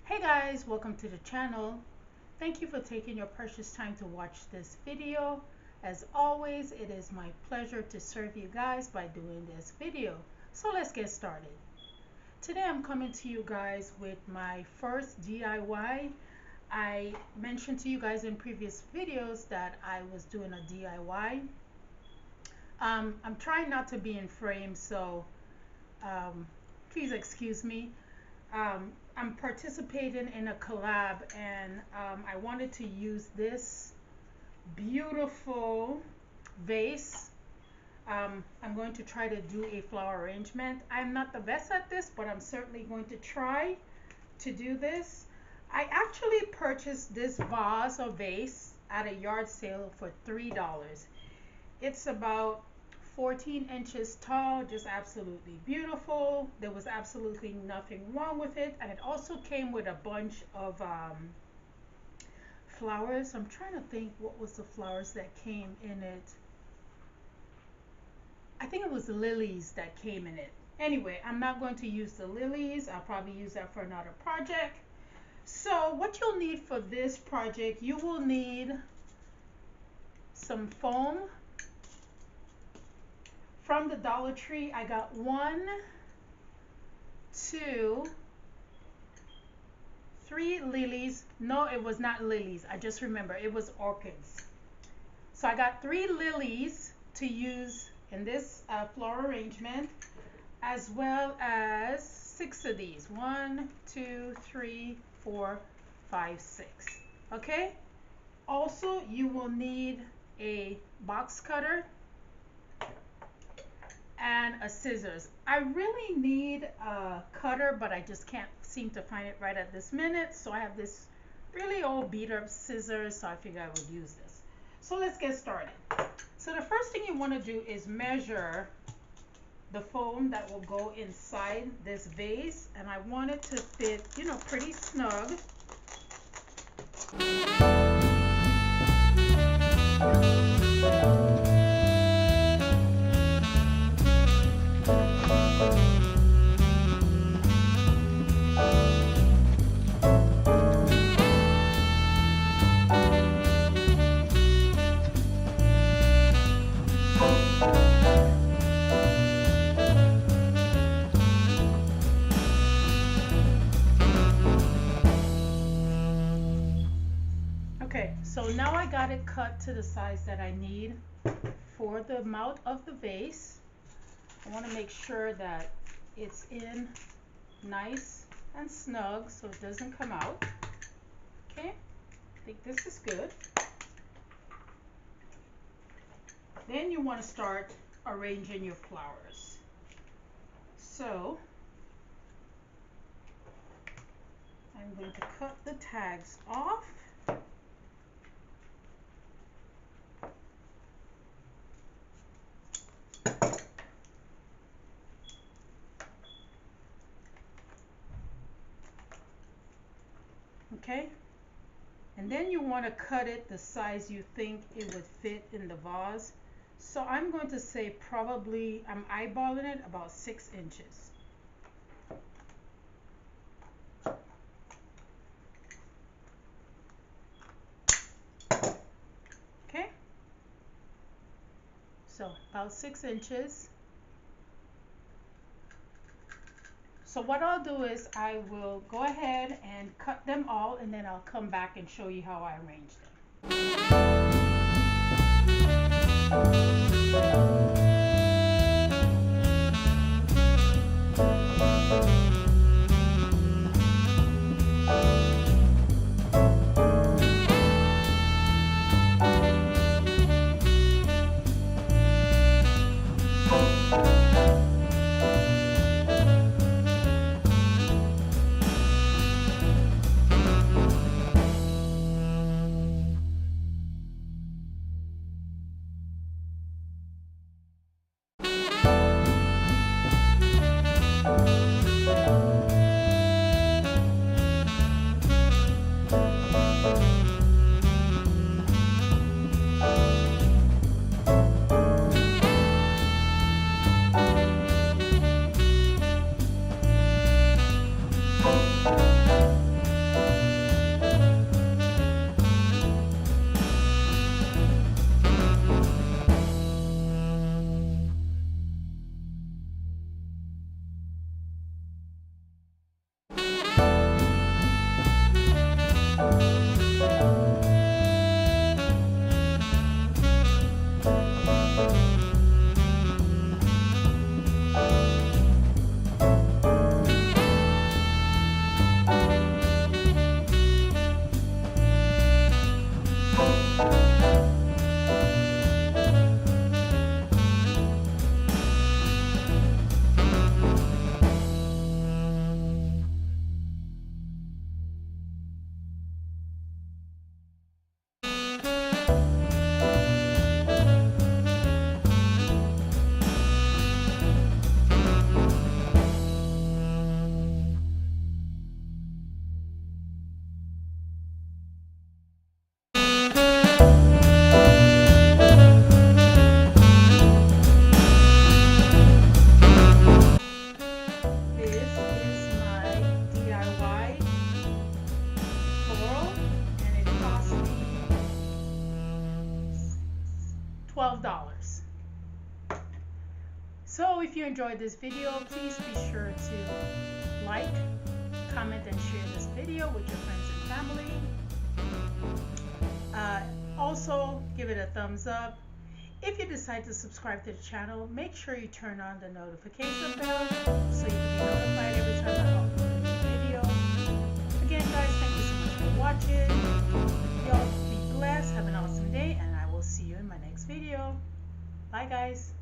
Hey guys, welcome to the channel. Thank you for taking your precious time to watch this video. As always, it is my pleasure to serve you guys by doing this video. So let's get started. Today I'm coming to you guys with my first DIY. I mentioned to you guys in previous videos that I was doing a DIY. I'm trying not to be in frame, so please excuse me. I'm participating in a collab, and I wanted to use this beautiful vase. I'm going to try to do a flower arrangement. I'm not the best at this, but I'm certainly going to try to do this. I actually purchased this vase or vase at a yard sale for $3. It's about 14 inches tall, just absolutely beautiful. There was absolutely nothing wrong with it, and it also came with a bunch of flowers. I'm trying to think what was the flowers that came in it. I think it was lilies that came in it. Anyway, I'm not going to use the lilies. I'll probably use that for another project. So what you'll need for this project, you will need some foam. From the Dollar Tree, I got 1, 2, 3 lilies. No, it was not lilies. I just remember it was orchids. So I got 3 lilies to use in this floral arrangement, as well as 6 of these. 1, 2, 3, 4, 5, 6. Okay? Also, you will need a box cutter and a scissors. I really need a cutter, but I just can't seem to find it right at this minute. So I have this really old beat up scissors, so I figured I would use this. So let's get started. So the first thing you want to do is measure the foam that will go inside this vase, and I want it to fit, you know, pretty snug. Okay, so now I got it cut to the size that I need for the mouth of the vase. I want to make sure that it's in nice and snug so it doesn't come out. Okay, I think this is good. Then you want to start arranging your flowers. So I'm going to cut the tags off. Okay, and then you want to cut it the size you think it would fit in the vase. So I'm going to say probably, I'm eyeballing it about 6 inches. Okay, so about 6 inches. So what I'll do is I will go ahead and cut them all, and then I'll come back and show you how I arrange them. if you enjoyed this video, please be sure to like, comment, and share this video with your friends and family. Also, give it a thumbs up. If you decide to subscribe to the channel, make sure you turn on the notification bell so you can be notified every time I upload a new video. Again, guys, thank you so much for watching. Y'all be blessed, have an awesome day, and I will see you in my next video. Bye, guys.